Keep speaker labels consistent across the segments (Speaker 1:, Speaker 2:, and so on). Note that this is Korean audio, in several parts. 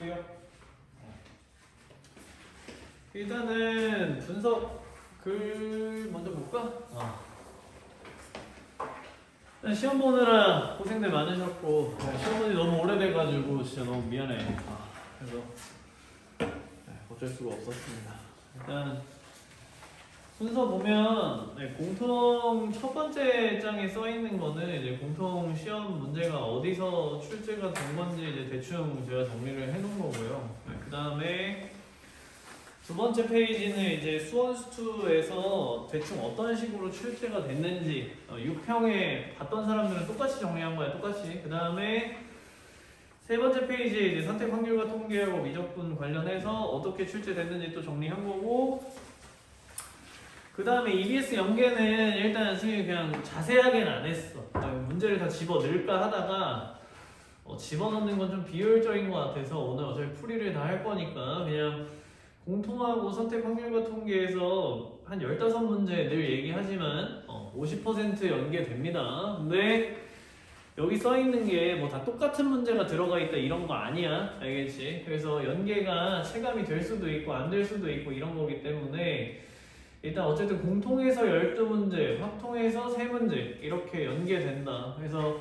Speaker 1: 돼요? 일단은 분석 글 먼저 볼까? 시험 보느라 고생들 많으셨고 시험 본지 너무 오래돼가지고 진짜 너무 미안해. 그래서 어쩔 수가 없었습니다. 일단 순서 보면 공통 첫 번째 장에 써 있는 거는 이제 공통 시험 문제가 어디서 출제가 된 건지 이제 대충 제가 정리를 해놓은 거고요. 그 다음에 두 번째 페이지는 이제 수원수투에서 대충 어떤 식으로 출제가 됐는지 6평에 봤던 사람들은 똑같이 정리한 거야, 똑같이. 그 다음에 세 번째 페이지에 이제 선택 확률과 통계하고 미적분 관련해서 어떻게 출제됐는지 또 정리한 거고, 그 다음에 EBS 연계는 일단 선생님이 그냥 자세하게는 안 했어. 문제를 다 집어 넣을까 하다가 집어넣는 건 좀 비효율적인 것 같아서 오늘 어차피 풀이를 다 할 거니까 그냥 공통하고 선택 확률과 통계에서 한 15문제 늘 얘기하지만 50% 연계됩니다. 근데 여기 써있는 게 뭐 다 똑같은 문제가 들어가 있다 이런 거 아니야. 알겠지? 그래서 연계가 체감이 될 수도 있고 안 될 수도 있고 이런 거기 때문에 일단 어쨌든 공통에서 12문제, 확통에서 3문제 이렇게 연계된다. 그래서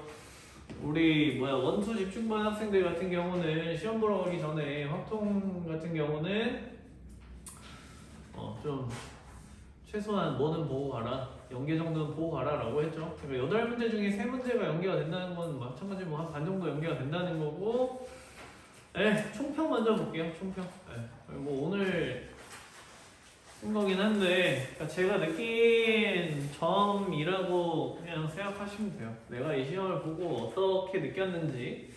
Speaker 1: 우리 원투 집중반 학생들 같은 경우는 시험 보러 가기 전에 확통 같은 경우는 좀 최소한 뭐는 보고 가라, 연계 정도는 보고 가라 라고 했죠. 그러니까 8문제 중에 3문제가 연계가 된다는 건 마찬가지 뭐 한 반 정도 연계가 된다는 거고. 총평 먼저 볼게요. 총평. 뭐 오늘 쓴 거긴 한데 제가 느낀 점이라고 그냥 생각하시면 돼요. 내가 이 시험을 보고 어떻게 느꼈는지,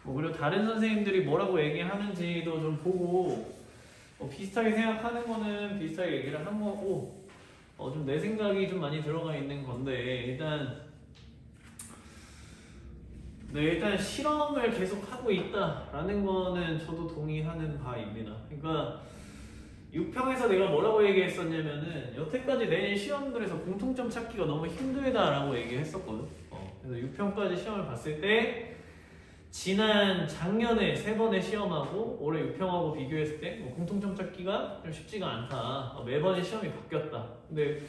Speaker 1: 그리고 다른 선생님들이 뭐라고 얘기하는지도 좀 보고 비슷하게 생각하는 거는 비슷하게 얘기를 한 거고, 좀 내 생각이 좀 많이 들어가 있는 건데 일단 실험을 계속 하고 있다라는 거는 저도 동의하는 바입니다. 그러니까 6평에서 내가 뭐라고 얘기했었냐면은 여태까지 낸 시험들에서 공통점 찾기가 너무 힘들다라고 얘기했었거든. 그래서 6평까지 시험을 봤을 때 지난 작년에 3번의 시험하고 올해 6평하고 비교했을 때 공통점 찾기가 좀 쉽지가 않다. 매번의 시험이 바뀌었다. 근데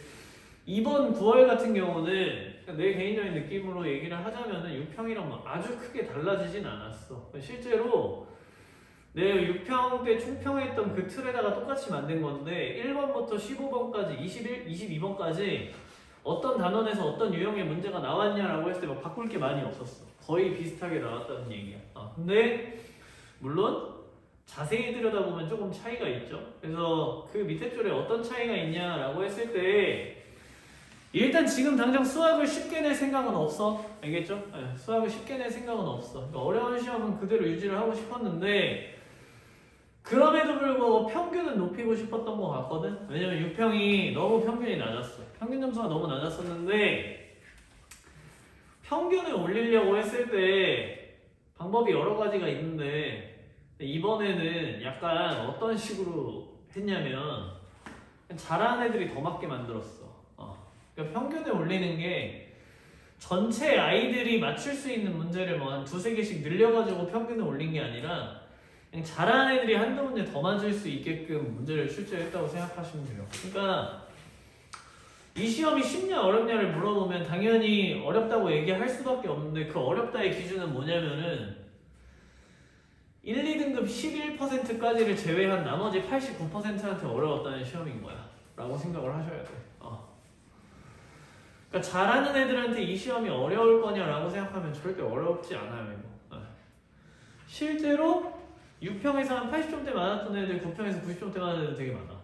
Speaker 1: 이번 9월 같은 경우는 내 개인적인 느낌으로 얘기를 하자면은 6평이랑 아주 크게 달라지진 않았어. 실제로 내가 6평 때 총평했던 그 틀에다가 똑같이 만든 건데 1번부터 15번까지 22번까지 어떤 단원에서 어떤 유형의 문제가 나왔냐라고 했을 때 막 바꿀 게 많이 없었어. 거의 비슷하게 나왔다는 얘기야. 근데 물론 자세히 들여다보면 조금 차이가 있죠. 그래서 그 밑에 줄에 어떤 차이가 있냐라고 했을 때 일단 지금 당장 수학을 쉽게 낼 생각은 없어. 알겠죠? 수학을 쉽게 낼 생각은 없어. 그러니까 어려운 시험은 그대로 유지를 하고 싶었는데 그럼에도 불구하고 평균은 높이고 싶었던 것 같거든. 왜냐면 6평이 너무 평균이 낮았어. 평균 점수가 너무 낮았었는데 평균을 올리려고 했을 때 방법이 여러 가지가 있는데 이번에는 약간 어떤 식으로 했냐면 잘하는 애들이 더 맞게 만들었어. 그러니까 평균을 올리는 게 전체 아이들이 맞출 수 있는 문제를 뭐 한 2-3개씩 늘려가지고 평균을 올린 게 아니라 그냥 잘하는 애들이 한두 문제 더 맞을 수 있게끔 문제를 출제했다고 생각하시면 돼요. 그러니까 이 시험이 쉽냐 어렵냐를 물어보면 당연히 어렵다고 얘기할 수밖에 없는데 그 어렵다의 기준은 뭐냐면은 1, 2등급 11%까지를 제외한 나머지 89%한테 어려웠다는 시험인 거야 라고 생각을 하셔야 돼. 그러니까 잘하는 애들한테 이 시험이 어려울 거냐라고 생각하면 절대 어렵지 않아요. 이거. 실제로 6평에서 한 80점대 맞았던 애들 9평에서 90점대 맞은 애들 되게 많아.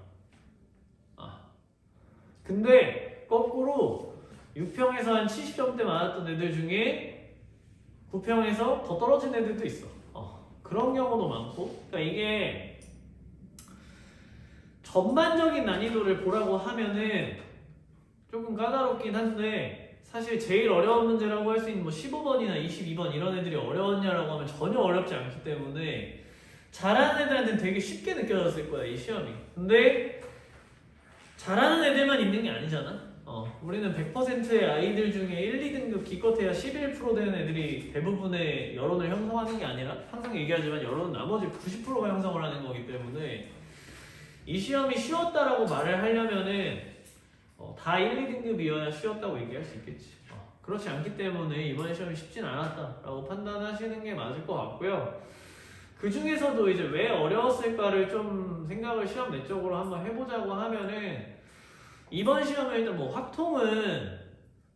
Speaker 1: 근데 거꾸로 6평에서 한 70점대 맞았던 애들 중에 9평에서 더 떨어진 애들도 있어. 그런 경우도 많고. 그러니까 이게 전반적인 난이도를 보라고 하면은 조금 까다롭긴 한데 사실 제일 어려운 문제라고 할 수 있는 뭐 15번이나 22번 이런 애들이 어려웠냐라고 하면 전혀 어렵지 않기 때문에 잘하는 애들한테는 되게 쉽게 느껴졌을 거야 이 시험이. 근데 잘하는 애들만 있는 게 아니잖아. 우리는 100%의 아이들 중에 1, 2등급 기껏해야 11% 되는 애들이 대부분의 여론을 형성하는 게 아니라 항상 얘기하지만 여론은 나머지 90%가 형성을 하는 거기 때문에 이 시험이 쉬웠다라고 말을 하려면은 다 1, 2등급이어야 쉬웠다고 얘기할 수 있겠지. 그렇지 않기 때문에 이번 시험이 쉽진 않았다라고 판단하시는 게 맞을 것 같고요. 그 중에서도 이제 왜 어려웠을까를 좀 생각을 시험 내적으로 한번 해보자고 하면은 이번 시험에 일단 뭐 확통은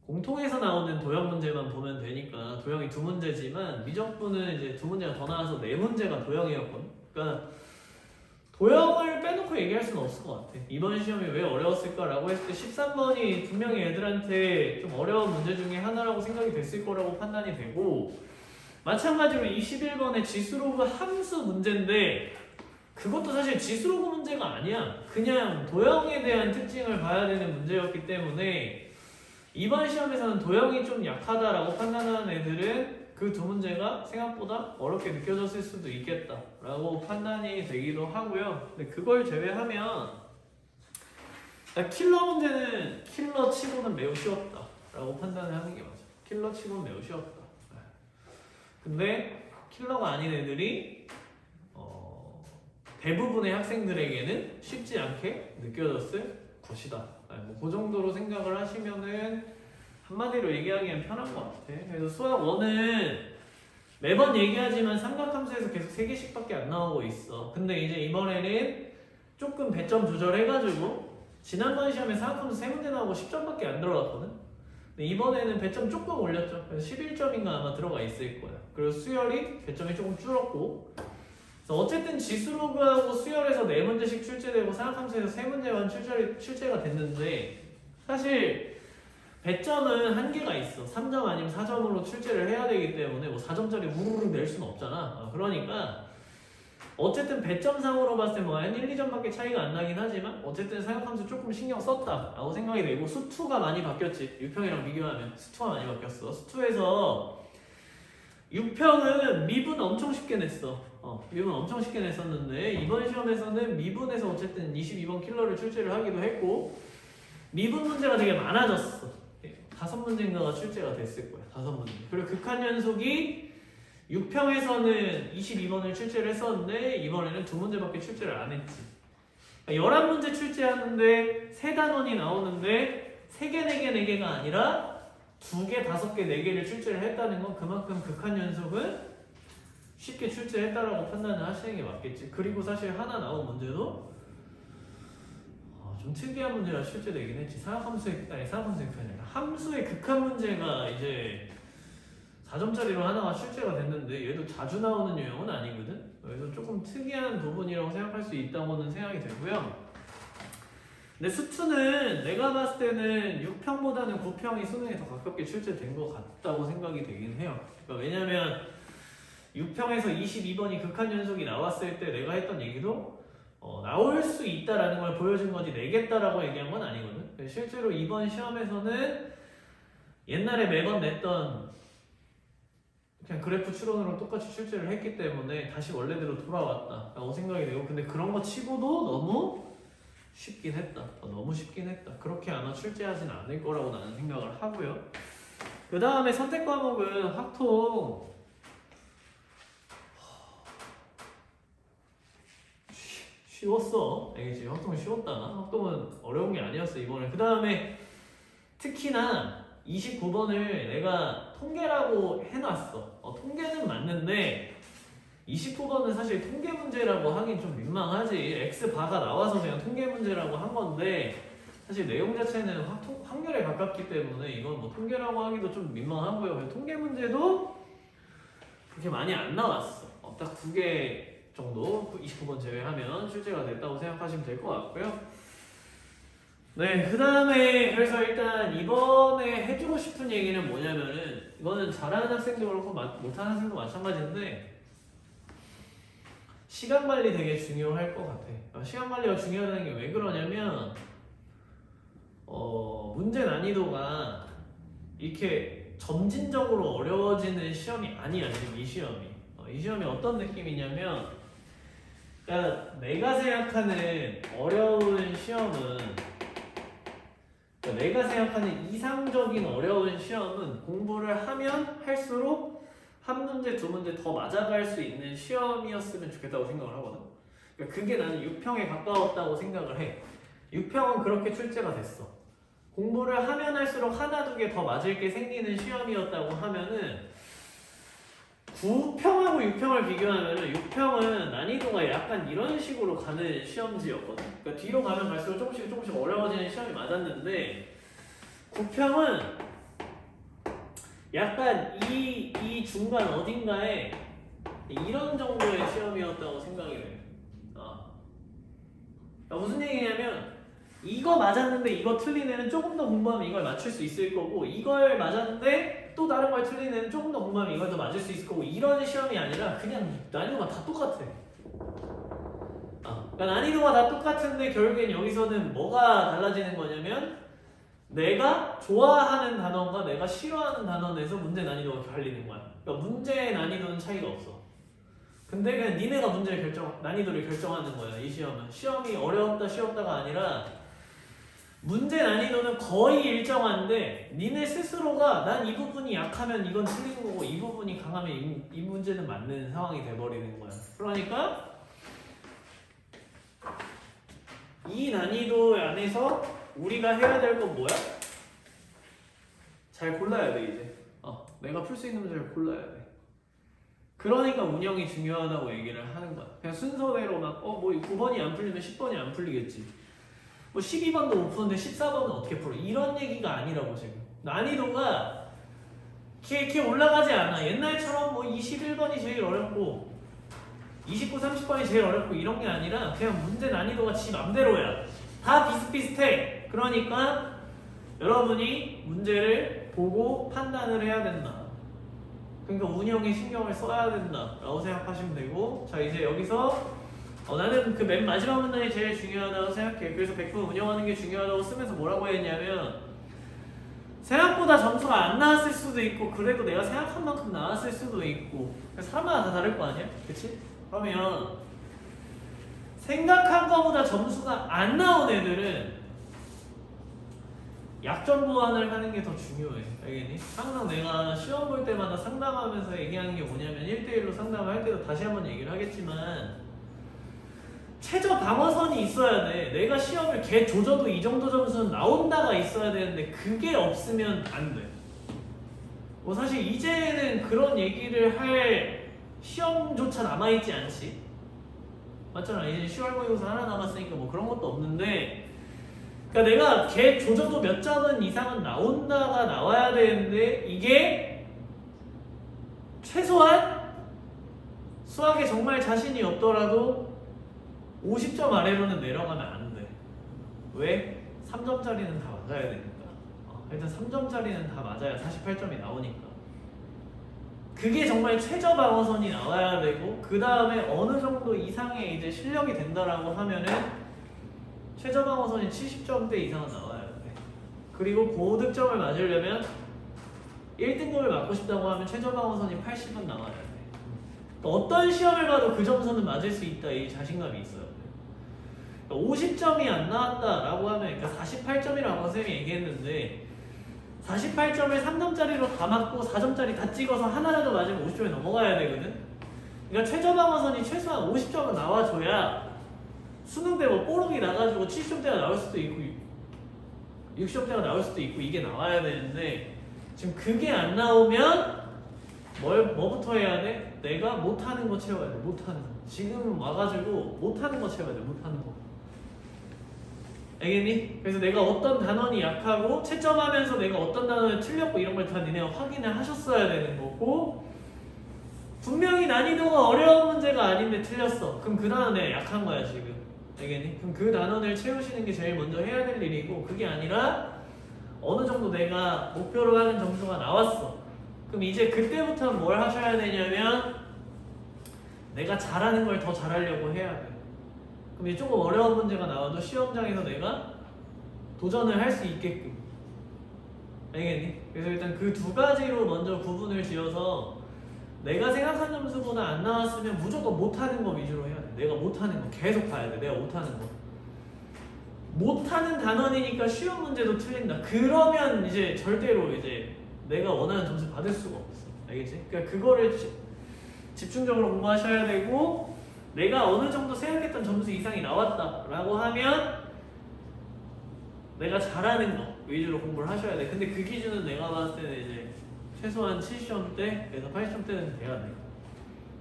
Speaker 1: 공통에서 나오는 도형 문제만 보면 되니까 도형이 2문제지만 미적분은 이제 2문제가 더 나와서 4문제가 도형이었거든. 그러니까 도형을 빼놓고 얘기할 수는 없을 것 같아. 이번 시험이 왜 어려웠을까라고 했을 때 13번이 분명히 애들한테 좀 어려운 문제 중에 하나라고 생각이 됐을 거라고 판단이 되고 마찬가지로 21번의 지수로그 함수 문제인데 그것도 사실 지수로그 문제가 아니야. 그냥 도형에 대한 특징을 봐야 되는 문제였기 때문에 이번 시험에서는 도형이 좀 약하다라고 판단하는 애들은 그 2문제가 생각보다 어렵게 느껴졌을 수도 있겠다라고 판단이 되기도 하고요. 근데 그걸 제외하면 킬러 문제는 킬러 치고는 매우 쉬웠다라고 판단을 하는 게 맞아. 킬러 치고는 매우 쉬웠다. 근데 킬러가 아닌 애들이 대부분의 학생들에게는 쉽지 않게 느껴졌을 것이다. 그 정도로 생각을 하시면은 한마디로 얘기하기엔 편한 것 같아. 그래서 수학 1은 매번 얘기하지만 삼각함수에서 계속 3개씩밖에 안 나오고 있어. 근데 이제 이번에는 조금 배점 조절해가지고 지난번 시험에 삼각함수 3문제 나오고 10점밖에 안 들어갔거든. 근데 이번에는 배점 조금 올렸죠. 그래서 11점인가 아마 들어가 있을 거야. 그리고 수열이 배점이 조금 줄었고 어쨌든 지수로그하고 수열에서 4문제씩 출제되고 삼각함수에서 3문제만 출제가 됐는데 사실 배점은 한계가 있어. 3점 아니면 4점으로 출제를 해야 되기 때문에 뭐 4점짜리 우르르 낼 수는 없잖아. 그러니까 어쨌든 배점상으로 봤을 때 뭐 한 1, 2점밖에 차이가 안 나긴 하지만 어쨌든 삼각함수 조금 신경 썼다 라고 생각이 되고 수투가 많이 바뀌었지. 유평이랑 비교하면 수투가 많이 바뀌었어. 수투에서 유평은 미분 엄청 쉽게 냈어. 미분 엄청 쉽게 냈었는데 이번 시험에서는 미분에서 어쨌든 22번 킬러를 출제를 하기도 했고 미분 문제가 되게 많아졌어. 5문제인가가 출제가 됐을 거야. 5문제. 그리고 극한연속이 6평에서는 22번을 출제를 했었는데 이번에는 2문제밖에 출제를 안 했지. 11문제 출제하는데 3단원이 나오는데 3개, 4개, 4개가 아니라 2개, 5개, 4개를 출제를 했다는 건 그만큼 극한연속은 쉽게 출제했다라고 판단을 하시는 게 맞겠지. 그리고 사실 하나 나온 문제도 좀 특이한 문제가 출제되긴 했지. 삼각함수의 극한이 아니라 함수의 극한 문제가 이제 4점짜리로 하나가 출제가 됐는데 얘도 자주 나오는 유형은 아니거든. 그래서 조금 특이한 부분이라고 생각할 수 있다고는 생각이 되고요. 근데 수투는 내가 봤을 때는 6평보다는 9평이 수능에 더 가깝게 출제된 것 같다고 생각이 되긴 해요. 그러니까 왜냐면 6평에서 22번이 극한연속이 나왔을 때 내가 했던 얘기도 나올 수 있다라는 걸 보여준 거지 내겠다라고 얘기한 건 아니거든. 실제로 이번 시험에서는 옛날에 매번 냈던 그냥 그래프 추론으로 똑같이 출제를 했기 때문에 다시 원래대로 돌아왔다라고 생각이 되고 근데 그런 거 치고도 너무 쉽긴 했다. 너무 쉽긴 했다. 그렇게 아마 출제하진 않을 거라고 나는 생각을 하고요. 그 다음에 선택 과목은 확통 쉬웠어. 알겠지? 확통은 쉬웠다. 확통은 어려운 게 아니었어 이번에. 그 다음에 특히나 29번을 내가 통계라고 해놨어. 통계는 맞는데 29번은 사실 통계 문제라고 하긴 좀 민망하지. X바가 나와서 그냥 통계 문제라고 한 건데 사실 내용 자체는 확률에 가깝기 때문에 이건 뭐 통계라고 하기도 좀 민망하고요. 통계 문제도 그렇게 많이 안 나왔어. 딱 2개 정도 29번 제외하면 출제가 됐다고 생각하시면 될 것 같고요. 네, 그 다음에 그래서 일단 이번에 해주고 싶은 얘기는 뭐냐면은 이거는 잘하는 학생도 그렇고 못하는 학생도 마찬가지인데 시간 관리 되게 중요할 것 같아. 시간 관리가 중요하다는 게 왜 그러냐면 문제 난이도가 이렇게 점진적으로 어려워지는 시험이 아니야 지금 이 시험이. 이 시험이 어떤 느낌이냐면 그러니까 내가 생각하는 어려운 시험은 그러니까 내가 생각하는 이상적인 어려운 시험은 공부를 하면 할수록 한 문제, 두 문제 더 맞아갈 수 있는 시험이었으면 좋겠다고 생각을 하거든. 그러니까 그게 나는 6평에 가까웠다고 생각을 해. 6평은 그렇게 출제가 됐어. 공부를 하면 할수록 하나, 두 개 더 맞을 게 생기는 시험이었다고 하면은 9평하고 6평을 비교하면은 6평은 난이도가 약간 이런 식으로 가는 시험지였거든. 그러니까 뒤로 가면 갈수록 조금씩 어려워지는 시험이 맞았는데 9평은 약간 이 중간 어딘가에 이런 정도의 시험이었다고 생각이 돼. 그러니까 무슨 얘기냐면 이거 맞았는데 이거 틀린 애는 조금 더 공부하면 이걸 맞출 수 있을 거고 이걸 맞았는데 또 다른 걸 틀린 애는 조금 더 공부하면 이걸 더 맞을 수 있을 거고 이런 시험이 아니라 그냥 난이도가 다 똑같아. 그러니까 난이도가 다 똑같은데 결국엔 여기서는 뭐가 달라지는 거냐면 내가 좋아하는 단어가 내가 싫어하는 단어 내서 문제 난이도가 갈리는 거야. 그러니까 문제의 난이도는 차이가 없어. 근데 그냥 니네가 난이도를 결정하는 거야. 이 시험은 시험이 어려웠다 쉬웠다가 아니라 문제 난이도는 거의 일정한데 니네 스스로가 난 이 부분이 약하면 이건 틀린 거고 이 부분이 강하면 이 문제는 맞는 상황이 돼버리는 거야. 그러니까 이 난이도 안에서 우리가 해야 될 건 뭐야? 잘 골라야 돼 이제. 내가 풀 수 있는 문제를 골라야 돼. 그러니까 운영이 중요하다고 얘기를 하는 거야. 그냥 순서대로 뭐 9번이 안 풀리면 10번이 안 풀리겠지. 뭐 12번도 못 푸는데 14번은 어떻게 풀어? 이런 얘기가 아니라고 지금. 난이도가 이렇게 올라가지 않아. 옛날처럼 뭐 21번이 제일 어렵고 29, 30번이 제일 어렵고 이런 게 아니라 그냥 문제 난이도가 지 맘대로야. 다 비슷비슷해. 그러니까 여러분이 문제를 보고 판단을 해야 된다. 그러니까 운영에 신경을 써야 된다라고 생각하시면 되고, 자 이제 여기서 나는 그 맨 마지막 문단이 제일 중요하다고 생각해. 그래서 100% 운영하는 게 중요하다고 쓰면서 뭐라고 했냐면 생각보다 점수가 안 나왔을 수도 있고 그래도 내가 생각한 만큼 나왔을 수도 있고 사람마다 다 다를 거 아니야? 그치? 그러면 생각한 거보다 점수가 안 나온 애들은 약점 보완을 하는 게 더 중요해. 알겠니? 항상 내가 시험 볼 때마다 상담하면서 얘기하는 게 뭐냐면 1대1로 상담을 할 때도 다시 한번 얘기를 하겠지만 최저 방어선이 있어야 돼. 내가 시험을 개 조져도 이 정도 점수는 나온다가 있어야 되는데 그게 없으면 안 돼. 뭐 사실 이제는 그런 얘기를 할 시험조차 남아있지 않지? 맞잖아. 이제 10월 모의고사 하나 남았으니까 뭐 그런 것도 없는데 그러니까 내가 개 조져도 몇 점은 이상은 나온다가 나와야 되는데 이게 최소한 수학에 정말 자신이 없더라도 50점 아래로는 내려가면 안 돼. 왜? 3점짜리는 다 맞아야 되니까. 일단 3점짜리는 다 맞아야 48점이 나오니까. 그게 정말 최저 방어선이 나와야 되고 그 다음에 어느 정도 이상의 이제 실력이 된다라고 하면은 최저 방어선이 70점대 이상은 나와야 돼. 그리고 고득점을 맞으려면 1등급을 맞고 싶다고 하면 최저 방어선이 80은 나와야 돼. 어떤 시험을 봐도 그 점수는 맞을 수 있다 이 자신감이 있어야 돼. 50점이 안 나왔다라고 하면 그러니까 48점이라고 쌤이 얘기했는데 48점을 3점짜리로 다 맞고 4점짜리 다 찍어서 하나라도 맞으면 50점에 넘어가야 되거든. 그러니까 최저 방어선이 최소한 50점은 나와줘야 수능 때 뭐 뽀록이 나가지고 70점대가 나올 수도 있고 60점대가 나올 수도 있고 이게 나와야 되는데 지금 그게 안 나오면 뭐부터 해야 돼? 내가 못하는 거 채워야 돼. 못하는 거. 지금 와가지고 못하는 거 채워야 돼. 못하는 거. 알겠니? 그래서 내가 어떤 단원이 약하고 채점하면서 내가 어떤 단원을 틀렸고 이런 걸 다 니네가 확인을 하셨어야 되는 거고 분명히 난이도가 어려운 문제가 아닌데 틀렸어. 그럼 그 단원 내가 약한 거야 지금. 알겠니? 그럼 그 단원을 채우시는 게 제일 먼저 해야 될 일이고 그게 아니라 어느 정도 내가 목표로 하는 점수가 나왔어. 그럼 이제 그때부터는 뭘 하셔야 되냐면 내가 잘하는 걸 더 잘하려고 해야 돼. 그럼 이제 조금 어려운 문제가 나와도 시험장에서 내가 도전을 할 수 있게끔. 알겠니? 그래서 일단 그 두 가지로 먼저 구분을 지어서 내가 생각한 점수보다 안 나왔으면 무조건 못하는 거 위주로 해야 돼. 내가 못하는 거 계속 봐야 돼. 내가 못하는 거. 못하는 단원이니까 쉬운 문제도 틀린다. 그러면 이제 절대로 이제 내가 원하는 점수 받을 수가 없어. 알겠지? 그러니까 그거를 집중적으로 공부하셔야 되고, 내가 어느 정도 생각했던 점수 이상이 나왔다라고 하면 내가 잘하는 거 위주로 공부를 하셔야 돼. 근데 그 기준은 내가 봤을 때는 이제 최소한 70점대에서 80점대는 돼야 돼.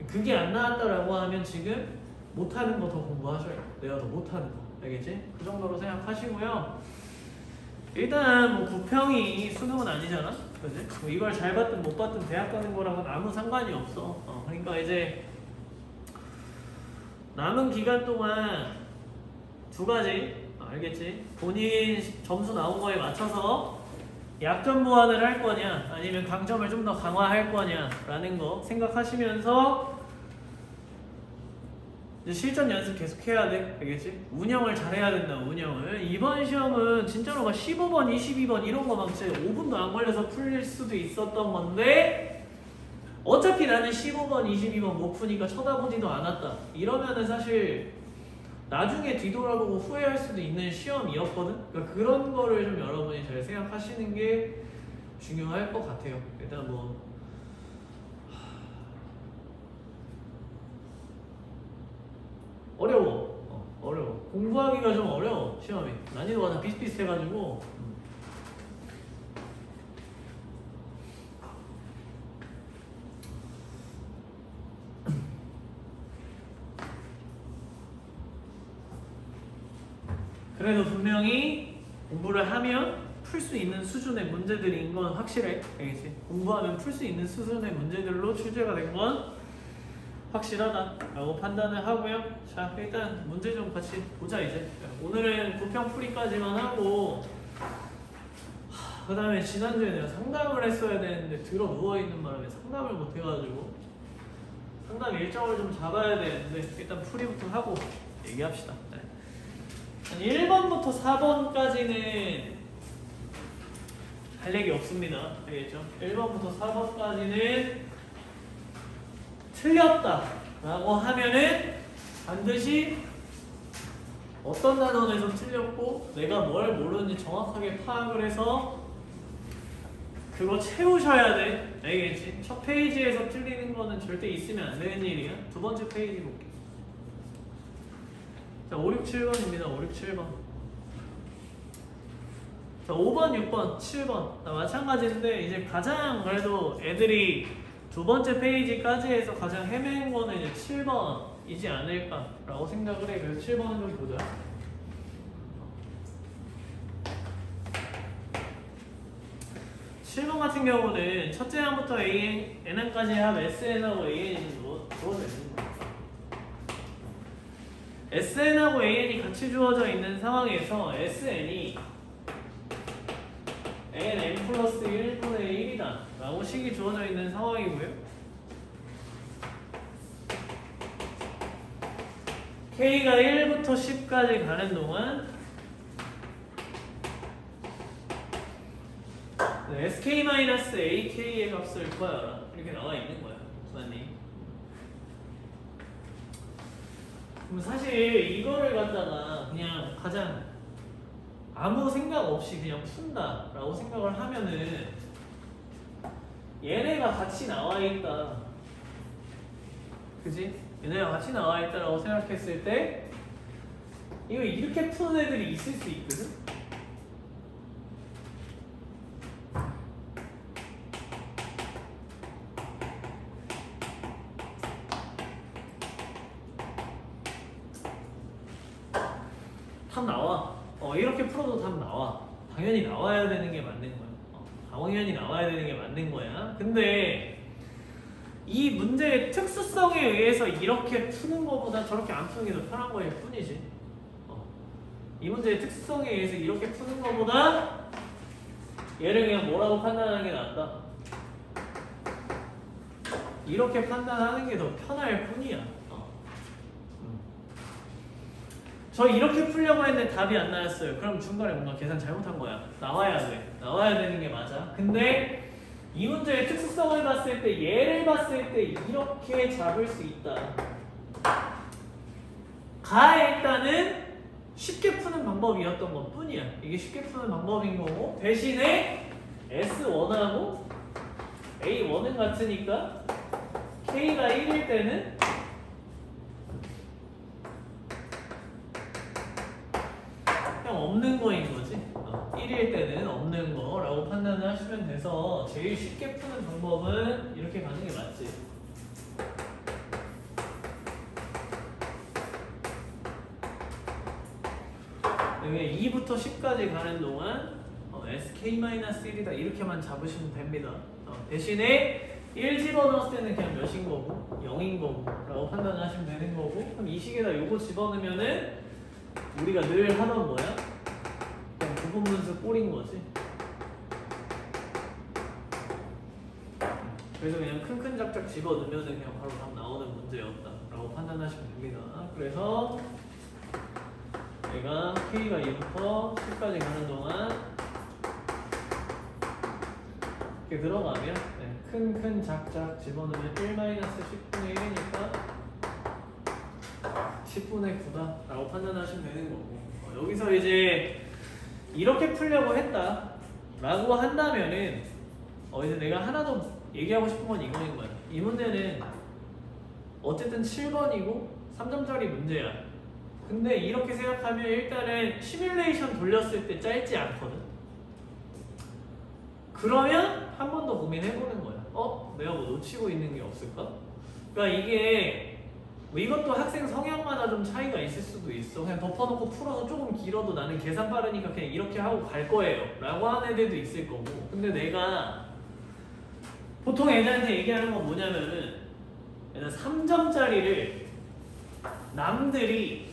Speaker 1: 그게 안 나왔다라고 하면 지금 못하는 거 더 공부하셔야 돼. 내가 더 못하는 거. 알겠지? 그 정도로 생각하시고요. 일단 뭐 부평이 수능은 아니잖아. 그지? 뭐 이걸 잘 봤든 못 봤든 대학 가는 거랑은 아무 상관이 없어. 그러니까 이제 남은 기간 동안 두 가지, 알겠지? 본인 점수 나온 거에 맞춰서 약점 보완을 할 거냐 아니면 강점을 좀 더 강화할 거냐라는 거 생각하시면서 이제 실전 연습 계속 해야 돼. 알겠지? 운영을 잘해야 된다. 운영을. 이번 시험은 진짜로 막 15번, 22번 이런 거 막 진짜 5분도 안 걸려서 풀릴 수도 있었던 건데, 어차피 나는 15번, 22번 못 푸니까 쳐다보지도 않았다. 이러면은 사실 나중에 뒤돌아보고 후회할 수도 있는 시험이었거든. 그러니까 그런 거를 좀 여러분이 잘 생각하시는 게 중요할 것 같아요. 일단 뭐 어려워. 공부하기가 좀 어려워. 시험이 난이도가 다 비슷비슷해가지고. 그래도 분명히 공부를 하면 풀 수 있는 수준의 문제들인 건 확실해. 알겠지? 공부하면 풀 수 있는 수준의 문제들로 출제가 된 건 확실하다라고 판단을 하고요. 자, 일단 문제 좀 같이 보자 이제. 오늘은 부평풀이까지만 하고, 그 다음에 지난주에 내가 상담을 했어야 되는데 들어 누워있는 바람에 상담을 못 해가지고 상담 일정을 좀 잡아야 되는데 일단 풀이부터 하고 얘기합시다. 네. 1번부터 4번까지는 할 얘기 없습니다. 알겠죠? 1번부터 4번까지는 틀렸다 라고 하면은 반드시 어떤 단원에서 틀렸고 내가 뭘 모르는지 정확하게 파악을 해서 그거 채우셔야 돼. 알겠지? 첫 페이지에서 틀리는 거는 절대 있으면 안 되는 일이야. 두 번째 페이지 볼게. 자, 5, 6, 7번입니다. 5, 6, 7번. 자, 5번, 6번, 7번. 자, 마찬가지인데 이제 가장 그래도 애들이 두 번째 페이지까지 해서 가장 헤맨 거는 이제 7번이지 않을까라고 생각을 해. 그래서 7번을 좀 보자. (7번) 같은 경우는 첫째 항부터 n항까지 합 SN하고 AN이 주어져 있는 거야. SN하고 AN이 같이 주어져 있는 상황에서 SN이 n 플러스 1분의 1이다 라고 식이 주어져 있는 상황이고요. K가 1부터 10까지 가는 동안 SK-AK의 값을 구하여라 이렇게 나와 있는 거야. 선생님. 그럼 사실 이거를 갖다가 그냥 가장 아무 생각 없이 그냥 푼다 라고 생각을 하면은 얘네가 같이 나와 있다, 그지? 얘네가 같이 나와 있다 라고 생각했을 때 이거 이렇게 푸는 애들이 있을 수 있거든? 답 나와. 이렇게 풀어도 답 나와. 당연히 나와야 되는 게 맞는 거야. 당연히 나와야 되는 게 맞는 거야. 근데 이 문제의 특수성에 의해서 이렇게 푸는 것보다 저렇게 안 푸는 게 더 편한 거일 뿐이지. 이 문제의 특수성에 의해서 이렇게 푸는 것보다 얘를 그냥 뭐라고 판단하는 게 낫다. 이렇게 판단하는 게 더 편할 뿐이야. 저 이렇게 풀려고 했는데 답이 안 나왔어요. 그럼 중간에 뭔가 계산 잘못한 거야. 나와야 돼. 나와야 되는 게 맞아. 근데 이 문제의 특수성을 봤을 때, 얘를 봤을 때 이렇게 잡을 수 있다. 가 일단은 쉽게 푸는 방법 방법이었던 것 뿐이야. 이게 쉽게 푸는 방법인 거고, 대신에 S1하고 A1은 같으니까 K가 1일 때는 그냥 없는 거인 거지. 1일 때는 없는 거라고 판단을 하시면 돼서 제일 쉽게 푸는 방법은 이렇게 가는 게 맞지. 여기 2부터 10까지 가는 동안 SK-1이다 이렇게만 잡으시면 됩니다. 대신에 1 집어넣었을 때는 그냥 몇인 거고 0인 거고 라고 판단을 하시면 되는 거고, 그럼 이 식에다 요거 집어넣으면은 우리가 늘 하던 뭐야? 그냥 부분분수 꼴인 거지. 그래서 그냥 큰큰 작작 집어넣으면 그냥 바로 답 나오는 문제였다 라고 판단하시면 됩니다. 그래서 내가 K가 2부터 10까지 가는 동안 이렇게 들어가면 큰큰 작작 집어넣으면 1-10분의 1이니까 10분의 9다 라고 판단하시면 되는 거고, 여기서 이제 이렇게 풀려고 했다 라고 한다면은 이제 내가 하나 더 얘기하고 싶은 건 이거인 거야. 이 문제는 어쨌든 7번이고 3점짜리 문제야. 근데 이렇게 생각하면 일단은 시뮬레이션 돌렸을 때 짧지 않거든. 그러면 한 번 더 고민해보는 거야. 내가 뭐 놓치고 있는 게 없을까? 그러니까 이게 뭐 이것도 학생 성향마다 좀 차이가 있을 수도 있어. 그냥 덮어놓고 풀어서 조금 길어도 나는 계산 빠르니까 그냥 이렇게 하고 갈 거예요 라고 하는 애들도 있을 거고, 근데 내가 보통 애들한테 얘기하는 건 뭐냐면은 3점짜리를 남들이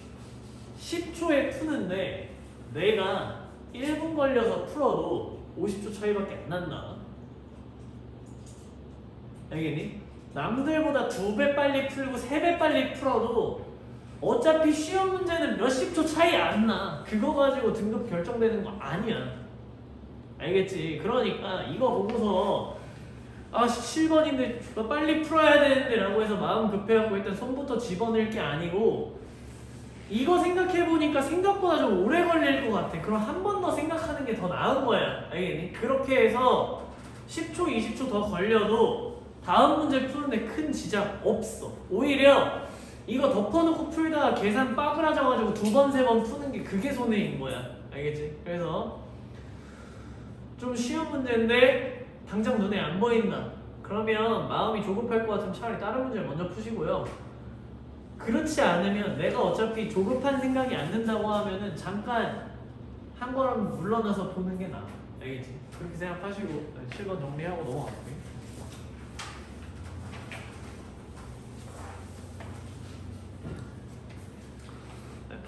Speaker 1: 10초에 푸는데 내가 1분 걸려서 풀어도 50초 차이밖에 안 난다. 알겠니? 남들보다 2배 빨리 풀고 3배 빨리 풀어도 어차피 시험 문제는 몇십 초 차이 안 나. 그거 가지고 등급 결정되는 거 아니야. 알겠지? 그러니까 이거 보고서 7번인데 빨리 풀어야 되는데 라고 해서 마음 급해갖고 일단 손부터 집어넣을 게 아니고, 이거 생각해보니까 생각보다 좀 오래 걸릴 것 같아. 그럼 한 번 더 생각하는 게 더 나은 거야. 알겠니? 그렇게 해서 10초, 20초 더 걸려도 다음 문제 푸는데 큰 지장 없어. 오히려 이거 덮어놓고 풀다가 계산 빠그라져가지고 2번, 3번 푸는 게 그게 손해인 거야. 알겠지? 그래서 좀 쉬운 문제인데 당장 눈에 안 보인다. 그러면 마음이 조급할 것 같으면 차라리 다른 문제를 먼저 푸시고요. 그렇지 않으면 내가 어차피 조급한 생각이 안 든다고 하면은 잠깐 한 걸음 물러나서 보는 게 나아. 알겠지? 그렇게 생각하시고 7번 정리하고 넘어갈게요.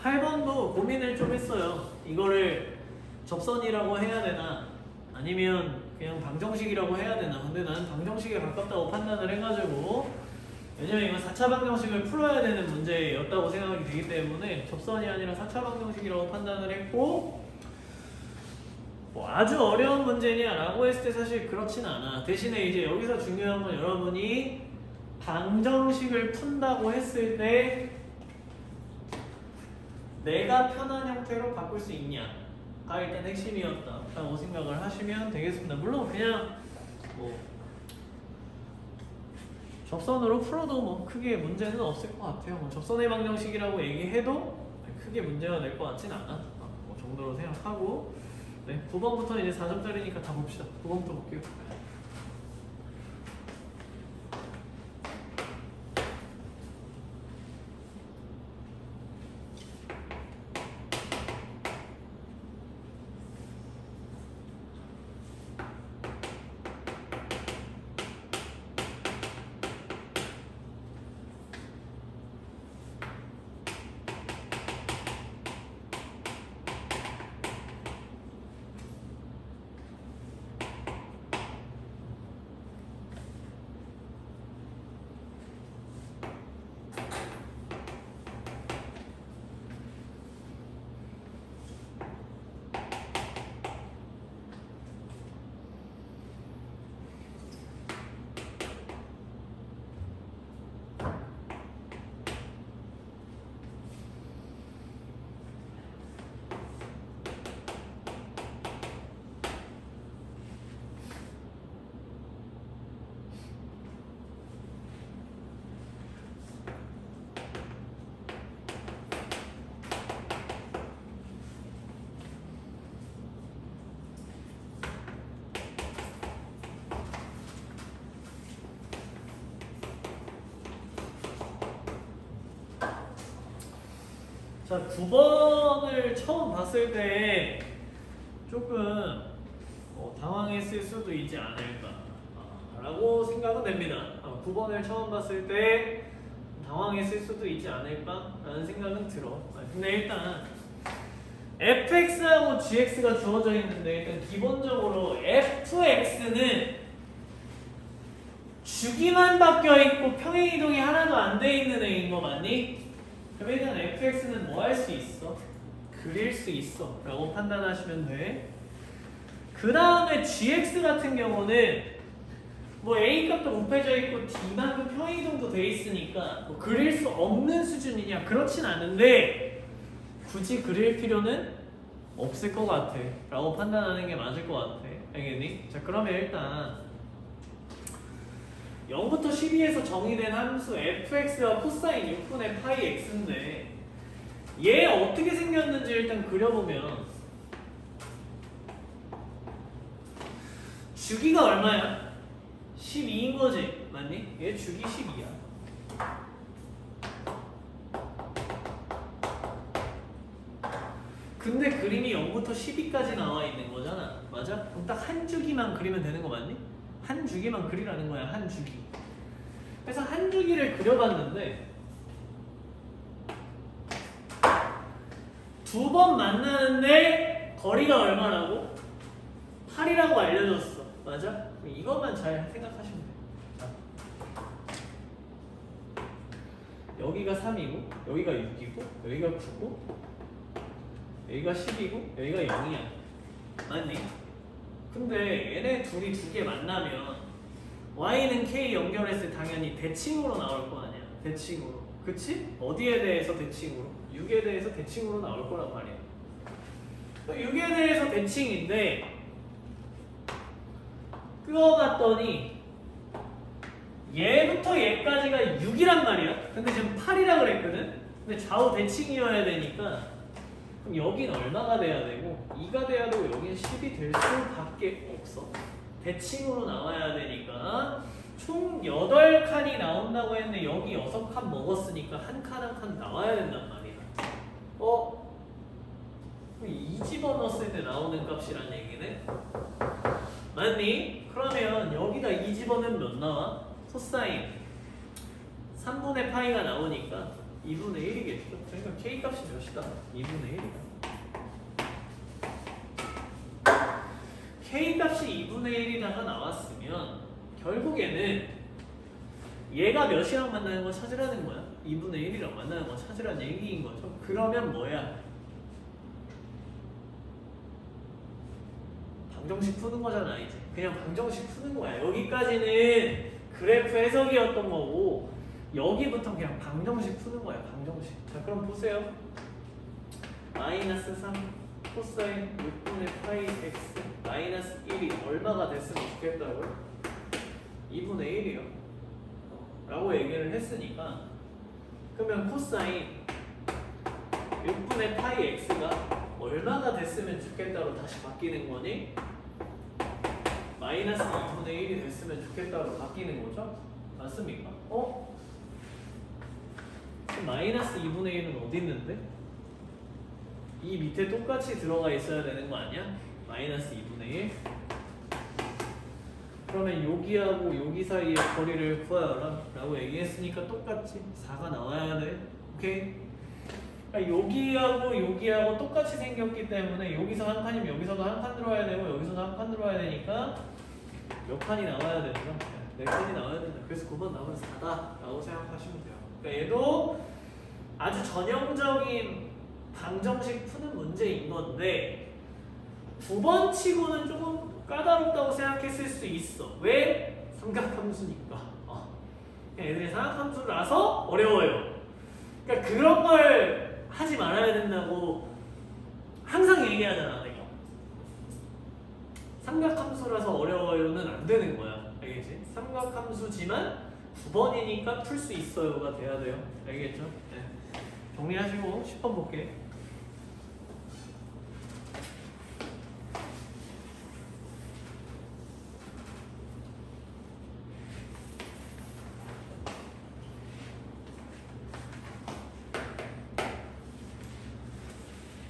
Speaker 1: 8번도 고민을 좀 했어요. 이거를 접선이라고 해야 되나 아니면 그냥 방정식이라고 해야 되나. 근데 나는 방정식에 가깝다고 판단을 해가지고, 왜냐면 이건 4차 방정식을 풀어야 되는 문제였다고 생각이 되기 때문에 접선이 아니라 4차 방정식이라고 판단을 했고, 뭐 아주 어려운 문제냐 라고 했을 때 사실 그렇진 않아. 대신에 이제 여기서 중요한 건 여러분이 방정식을 푼다고 했을 때 내가 편한 형태로 바꿀 수 있냐가 일단 핵심이었다라고 생각을 하시면 되겠습니다. 물론 그냥 뭐 접선으로 풀어도 뭐 크게 문제는 없을 것 같아요. 뭐 접선의 방정식이라고 얘기해도 크게 문제가 될 것 같진 않아. 뭐 정도로 생각하고, 9번부터는 이제 4점짜리니까 다 봅시다. 9번부터 볼게요. 자, 9번을 처음 봤을 때 조금 당황했을 수도 있지 않을까 라고 생각은 됩니다. 9번을 처음 봤을 때 당황했을 수도 있지 않을까 라는 생각은 들어. 근데 일단 fx하고 gx가 주어져 있는데 일단 기본적으로 fx는 주기만 바뀌어 있고 평행 이동이 하나도 안 돼 있는 애인 거 맞니? 그럼 일단 fx는 뭐 할 수 있어? 그릴 수 있어 라고 판단하시면 돼. 그 다음에 gx 같은 경우는 뭐 a 값도 곱해져 있고 d만큼 평행 이동도 돼 있으니까 뭐 그릴 수 없는 수준이냐? 그렇진 않은데 굳이 그릴 필요는 없을 것 같아 라고 판단하는 게 맞을 것 같아. 알겠니? 자, 그러면 일단 0부터 12에서 정의된 함수 fx가 코사인 6분의 파이 x인데 얘 어떻게 생겼는지 일단 그려보면 주기가 얼마야? 12인 거지, 맞니? 얘 주기 12야. 근데 그림이 0부터 12까지 나와 있는 거잖아, 맞아? 그럼 딱 한 주기만 그리면 되는 거 맞니? 한 주기만 그리라는 거야, 한 주기. 그래서 한 주기를 그려봤는데 두 번 만나는데 거리가 얼마라고? 8이라고 알려줬어, 맞아? 이것만 잘 생각하시면 돼. 자, 여기가 3이고 여기가 6이고 여기가 9고 여기가 10이고 여기가 0이야, 맞니? 근데 얘네 둘이 두 개 만나면 y는 k 연결했을 때 당연히 대칭으로 나올 거 아니야. 대칭으로. 그치? 어디에 대해서 대칭으로? 6에 대해서 대칭으로 나올 거란 말이야. 6에 대해서 대칭인데 끄어봤더니 얘부터 얘까지가 6이란 말이야. 근데 지금 8이라 그랬거든? 근데 좌우 대칭이어야 되니까 그럼 여긴 얼마가 돼야 되고 2가 돼야 되고 여긴 10이 될 수밖에 없어. 대칭으로 나와야 되니까 총 8칸이 나온다고 했는데 여기 6칸 먹었으니까 한 칸 한 칸 나와야 된단 말이야. 이 집어넣었을 때 나오는 값이란 얘기네? 맞니? 그러면 여기다 이 집어넣으면 몇 나와? 코사인 3분의 파이가 나오니까 2분의 1이겠죠? 그러니까 k 값이 몇이다? 2분의 1이다. k 값이 2분의 1이다가 나왔으면 결국에는 얘가 몇이랑 만나는 거 찾으라는 거야. 2분의 1이랑 만나는 거 찾으라는 얘기인 거죠. 그러면 뭐야? 방정식 푸는 거잖아 이제. 그냥 방정식 푸는 거야. 여기까지는 그래프 해석이었던 거고 여기부터 그냥 방정식 푸는 거야. 방정식. 자, 그럼 보세요. 마이너스 3 코사인 6분의 파이 x 마이너스 1이 얼마가 됐으면 좋겠다고요? 2분의 1이요 라고 얘기를 했으니까 그러면 코사인 6분의 파이 x가 얼마가 됐으면 좋겠다로 다시 바뀌는 거니? 마이너스 2분의 1이 됐으면 좋겠다로 바뀌는 거죠? 맞습니까? 마이너스 2분의 1은 어디 있는데? 이 밑에 똑같이 들어가 있어야 되는 거 아니야? 마이너스 2분의 1? 그러면 여기하고 여기 사이의 거리를 구하여라 라고 얘기했으니까 똑같이 4가 나와야 돼. 오케이? 그러니까 여기하고 여기하고 똑같이 생겼기 때문에 여기서 한 칸이면 여기서도 한 칸 들어와야 되고 여기서도 한 칸 들어와야 되니까 몇 칸이 나와야 된다? 4칸이 나와야 된다. 그래서 9번 나오면 4다 라고 생각하시면 돼요. 그러니까 얘도 아주 전형적인 방정식 푸는 문제인 건데 9번 치고는 조금 까다롭다고 생각했을 수 있어. 왜? 삼각함수니까. 애들이 삼각함수라서 어려워요. 그러니까 그런 걸 하지 말아야 된다고 항상 얘기하잖아 내가. 삼각함수라서 어려워요는 안 되는 거야. 알겠지? 삼각함수지만 9번이니까 풀 수 있어요가 돼야 돼요. 알겠죠? 네. 정리하시고 10번 볼게.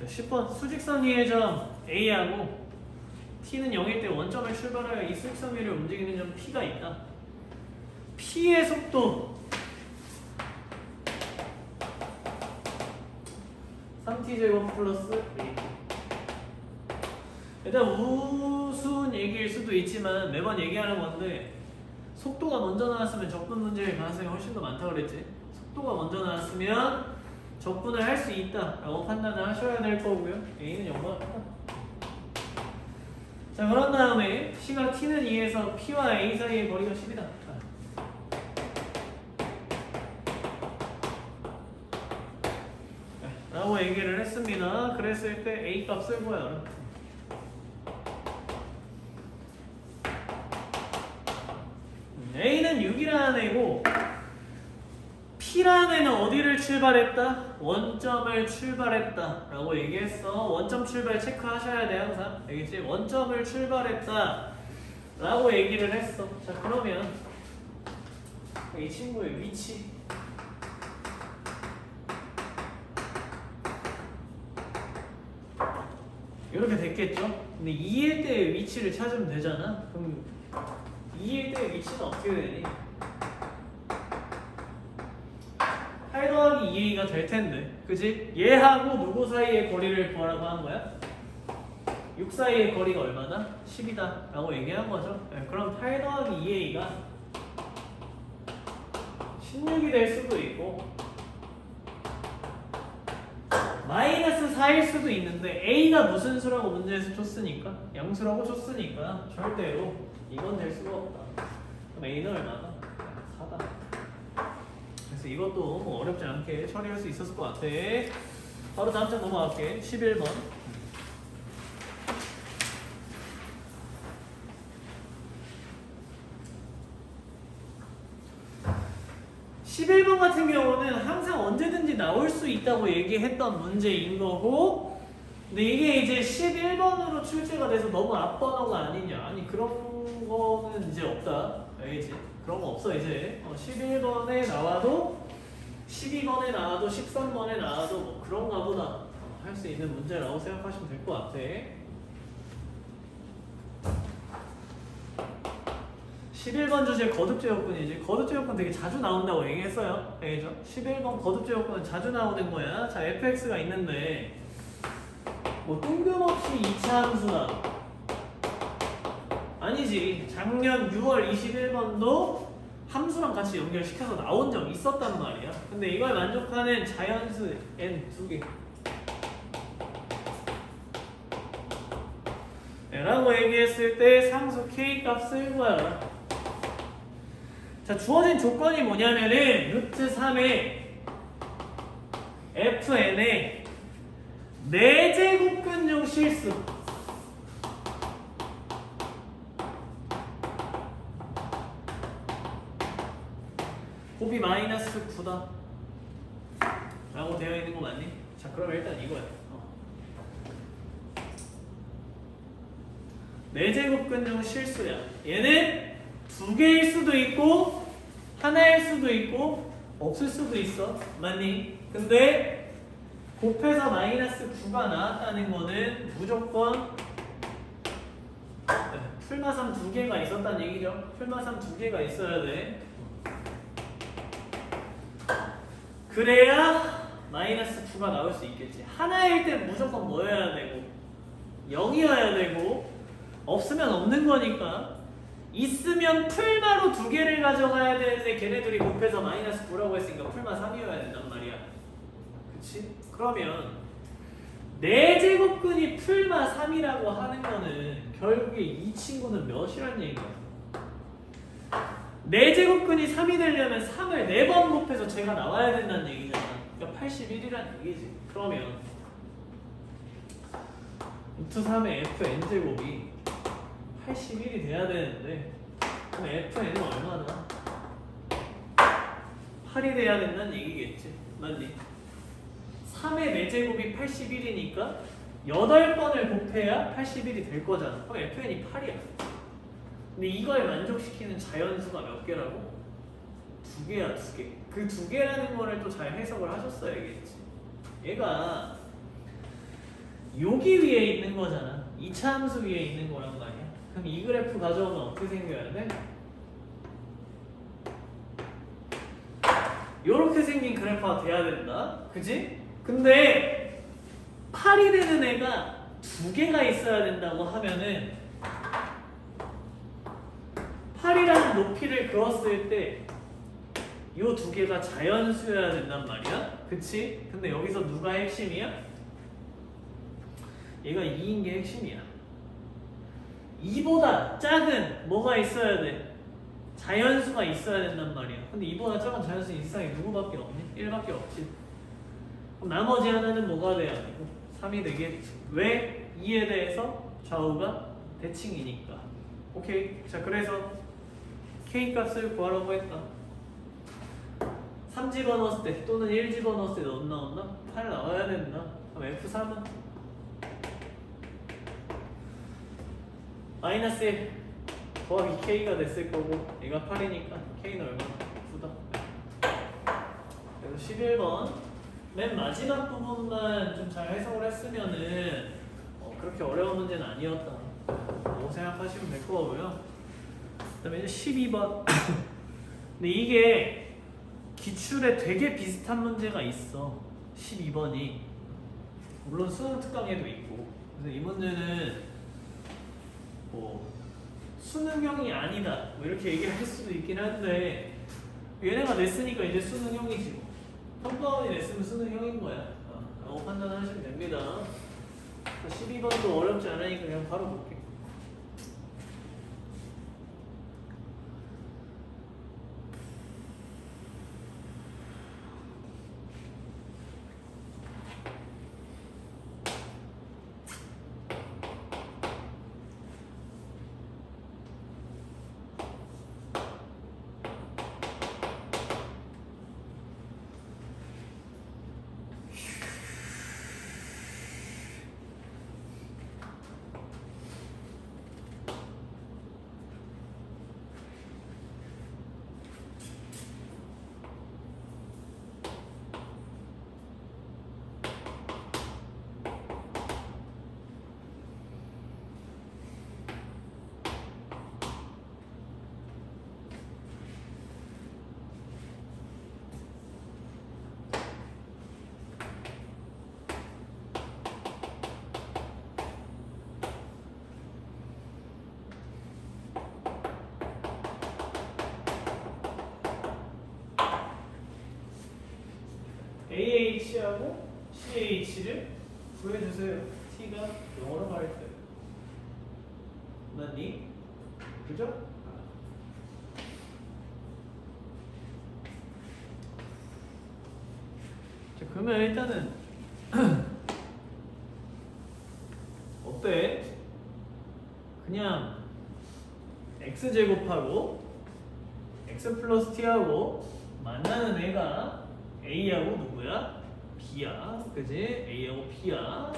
Speaker 1: 10번 수직선 위의 점 A하고 T는 0일 때 원점을 출발하여 이 수직선 위를 움직이는 점 P가 있다. P의 속도 3t제곱 플러스 A. 일단 우스운 얘기일 수도 있지만 매번 얘기하는 건데 속도가 먼저 나왔으면 적분 문제일 가능성이 훨씬 더 많다고 그랬지. 속도가 먼저 나왔으면 적분을 할 수 있다라고 판단을 하셔야 될 거고요. A는 0가 같다. 자, 그런 다음에 시각 T는 2에서 P와 A 사이의 거리가 10이다. 라고 얘기를 했습니다. 그랬을 때 A 값을 구해라. A는 6이라는 애고 P라는 애는 어디를 출발했다? 원점을 출발했다 라고 얘기했어. 원점 출발 체크하셔야 돼 항상. 알겠지? 원점을 출발했다 라고 얘기를 했어. 자, 그러면 이 친구의 위치 이렇게 됐겠죠? 근데 2일 때의 위치를 찾으면 되잖아. 그럼 2일 때의 위치는 어떻게 되니? 8 더하기 2a가 될 텐데, 그지? 얘하고 누구 사이의 거리를 구하라고 한 거야? 6 사이의 거리가 얼마나? 10이다 라고 얘기한 거죠. 네, 그럼 8 더하기 2a가 16이 될 수도 있고 마이너스 4일 수도 있는데 A가 무슨 수라고 문제에서 줬으니까 양수라고 줬으니까 절대로 이건 될 수가 없다. 그럼 A는 얼마나? 4다. 그래서 이것도 뭐 어렵지 않게 처리할 수 있었을 것 같아. 바로 다음 장 넘어갈게. 11번. 11번 같은 경우는 항상 언제든지 나올 수 있다고 얘기했던 문제인 거고, 근데 이게 이제 11번으로 출제가 돼서 너무 앞번호가 아니냐. 아니, 그런 거는 이제 없다. 알겠지? 그런 거 없어, 이제. 11번에 나와도, 12번에 나와도, 13번에 나와도 뭐 그런가 보다 할 수 있는 문제라고 생각하시면 될 것 같아. 11번 주제 거듭제 요건이지. 거듭제 요건 되게 자주 나온다고 얘기했어요. 알겠죠? 11번 거듭제 요건은 자주 나오는 거야. 자, fx가 있는데 뭐 뜬금없이 2차 함수나 아니지. 작년 6월 21번도 함수랑 같이 연결시켜서 나온 적 있었단 말이야. 근데 이걸 만족하는 자연수 n 2개 라고 얘기했을 때 상수 k 값을 구하라. 자, 주어진 조건이 뭐냐면은 루트 3의 fn의 4제곱근중 실수. 곱이 마이너스 9다 라고 되어 있는 거 맞니? 자, 그럼 일단 이거야. 4제곱근중 실수야. 얘는 2개일 수도 있고 하나일 수도 있고 없을 수도 있어. 맞니? 근데 곱해서 마이너스 9가 나왔다는 거는 무조건 풀마삼 2개가 있었다는 얘기죠. 풀마삼 2개가 있어야 돼. 그래야 마이너스 9가 나올 수 있겠지. 하나일 때 무조건 뭐여야 되고 0이어야 되고 없으면 없는 거니까. 있으면 풀마로 2개를 가져가야 되는데 걔네들이 곱해서 마이너스 9라고 했으니까 풀마 3이어야 된단 말이야. 그치? 그러면 4제곱근이 풀마 3이라고 하는 거는 결국에 이 친구는 몇이란 얘기야? 4제곱근이 3이 되려면 3을 4번 곱해서 제가 나와야 된다는 얘기잖아. 그러니까 81이란 얘기지. 그러면 루트 3의 fn제곱이 81이 돼야 되는데 그럼 fn은 얼마나? 8이 돼야 된다는 얘기겠지. 맞니? 3의 4제곱이 81이니까 8번을 곱해야 81이 될 거잖아. 그럼 fn이 8이야. 근데 이걸 만족시키는 자연수가 몇 개라고? 2개야, 2개. 그 2개라는 거를 또 잘 해석을 하셨어야겠지. 얘가 여기 위에 있는 거잖아. 2차 함수 위에 있는 거란 말이야. 그럼 이 그래프 가져오면 어떻게 생겨야 돼? 요렇게 생긴 그래프가 돼야 된다. 그지? 근데 8이 되는 애가 2개가 있어야 된다고 하면은 8이라는 높이를 그었을 때 이 2개가 자연수여야 된단 말이야. 그치? 근데 여기서 누가 핵심이야? 얘가 2인 게 핵심이야. 2보다 작은 뭐가 있어야 돼? 자연수가 있어야 된단 말이야. 근데 2보다 작은 자연수 이 세상에 누구밖에 없니? 1밖에 없지. 그럼 나머지 하나는 뭐가 돼야 되고? 3이 되겠지. 왜? 2에 대해서 좌우가 대칭이니까. 오케이. 자, 그래서 K 값을 구하라고 했다. 3 집어넣었을 때 또는 1 집어넣었을 때 넌 나온다? 8 나와야 된다. 그럼 F3은? 마이너스 1 더하기 K가 됐을 거고 얘가 8이니까 K는 얼마나? 9다. 그래서 11번 맨 마지막 부분만 좀 잘 해석을 했으면은 그렇게 어려운 문제는 아니었다 라고 생각하시면 될 거고요. 그 다음에 이제 12번 근데 이게 기출에 되게 비슷한 문제가 있어. 12번이 물론 수능 특강에도 있고. 그래서 이 문제는 뭐 수능형이 아니다 뭐 이렇게 얘기할 수도 있긴 한데 얘네가 냈으니까 이제 수능형이지 뭐. 평가원이 냈으면 수능형인 거야 라고 판단하시면 됩니다. 12번도 어렵지 않으니까 그냥 바로 볼게. AH하고 CH를 구해주세요. T가 0으로 갈 때. 맞니? 그죠? 자, 그러면 일단은 어때? 그냥 x제곱하고 x 플러스 t하고 만나는 애가 a하고 누구야? b야. 그지? a하고 b야.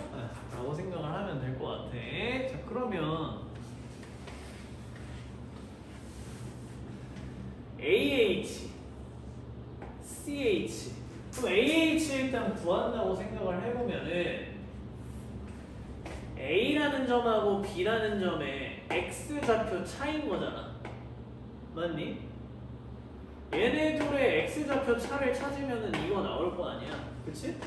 Speaker 1: 라고 생각을 하면 될 것 같아. 자, 그러면 AH, CH. 그럼 AH 일단 구한다고 생각을 해보면은 A라는 점하고 B라는 점의 X좌표 차이인 거잖아. 맞니? 얘네 둘의 X좌표 차를 찾으면은 이거 나올 거 아니야. 그치?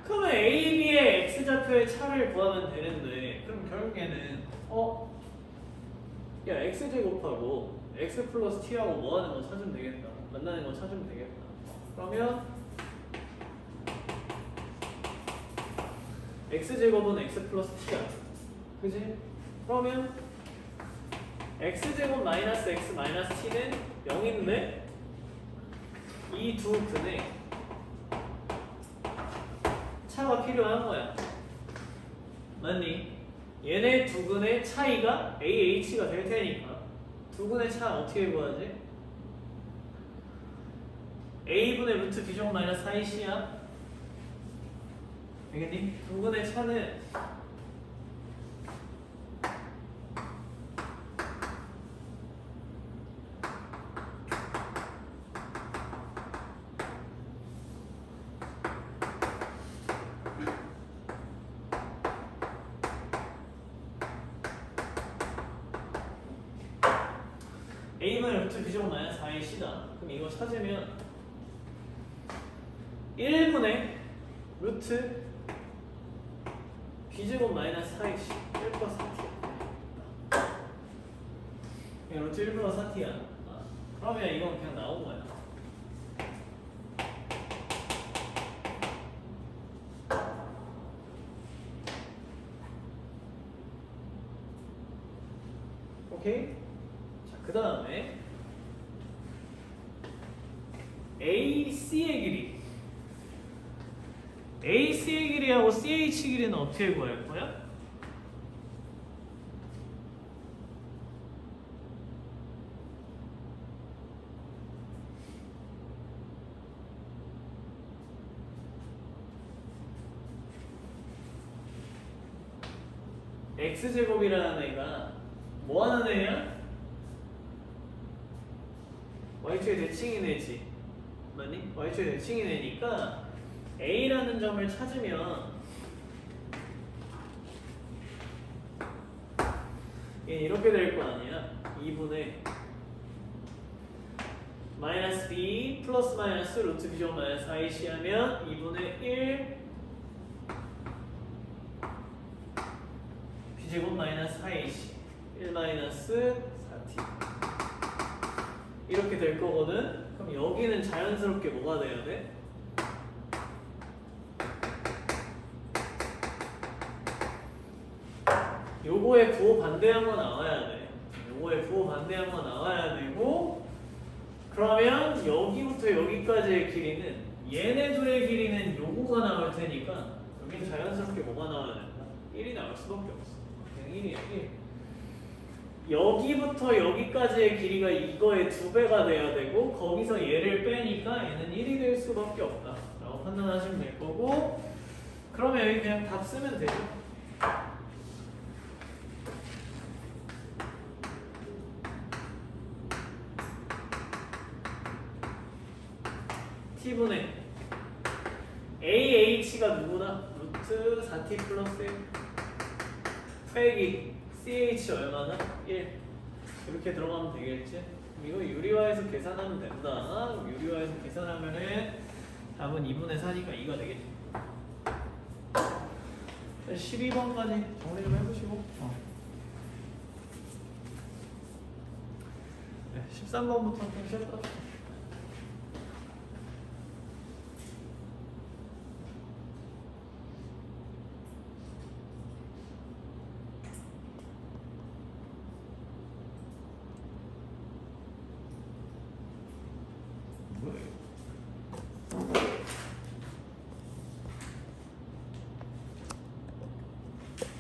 Speaker 1: 그러면 A, B의 X좌표의 차를 구하면 되는데 그럼 결국에는 야 X제곱하고 X 플러스 T하고 뭐 하는 거 찾으면 되겠다. 만나는 거 찾으면 되겠다. 그러면 X제곱은 X 플러스 T야. 그지? 그러면 X제곱 마이너스 X 마이너스 T는 0인데 이 두 근에 차가 필요한 거야. 맞니? 얘네 두 근의 차이가 AH가 될 테니까 두 근의 차 어떻게 구하지? A분의 루트 B제곱 마이너스 4C야. 알겠니? 두 근의 차는 A분의 루트 B제곱 마이너스 4AC다. 그럼 이거 찾으면 1분의 루트 B제곱 마이너스 4AC 1 플러스 4T 그냥 루트 1 플러스 4T야. 그러면 이건 그냥 나온 거야. 오케이? 자, 그 다음에 AC의 길이 AC의 길이하고 CH 길이는 어떻게 구할 거야? X제곱이라는 애가 뭐 하는 애야? Y축의 대칭인 애지. 맞니? Y축의 대칭인 애니까 A라는 점을 찾으면 얘는 이렇게 될 거 아니야. 2분의 마이너스 B 플러스 마이너스 루트 B제곱 마이너스 4AC 하면 2분의 1 B제곱 마이너스 4AC 1 마이너스 4T 이렇게 될 거거든. 그럼 여기는 자연스럽게 뭐가 돼야 돼? 요거에 부호 반대한 거 나와야 돼. 요거에 부호 반대한 거 나와야 되고, 그러면 여기부터 여기까지의 길이는 얘네 둘의 길이는 요거가 나올 테니까 여기는 자연스럽게 뭐가 나와야 된다? 1이 나올 수밖에 없어. 그냥 1이야 1. 여기부터 여기까지의 길이가 이거의 2배가 돼야 되고, 거기서 얘를 빼니까 얘는 1이 될 수밖에 없다 라고 판단하시면 될 거고, 그러면 여기 그냥 답 쓰면 되죠. T분의 AH가 누구나? 루트 4T 플러스 1 빼기 CH 얼마나? 1 이렇게 들어가면 되겠지? 이거 유리화해서 계산하면 된다. 유리화해서 계산하면은 답은 2분의 4니까 2가 되겠지. 12번까지 정리 좀 해보시고 네, 13번부터 좀 쉬었다.